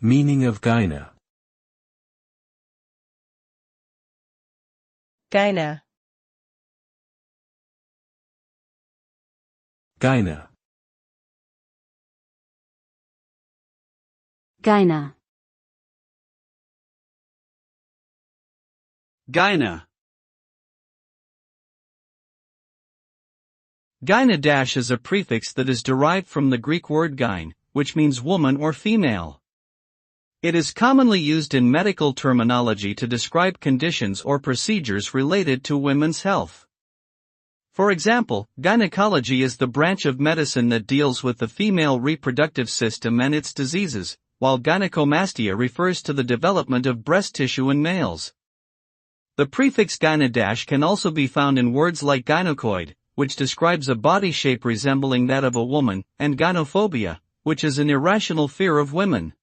Meaning of gyne. gyne, Gyne. gyne, Gyne. Gyne- is a prefix that is derived from the Greek word gyne, which means woman or female. It is commonly used in medical terminology to describe conditions or procedures related to women's health. For example, gynecology is the branch of medicine that deals with the female reproductive system and its diseases, while gynecomastia refers to the development of breast tissue in males. The prefix gyne- can also be found in words like gynocoid, which describes a body shape resembling that of a woman, and gynophobia, which is an irrational fear of women.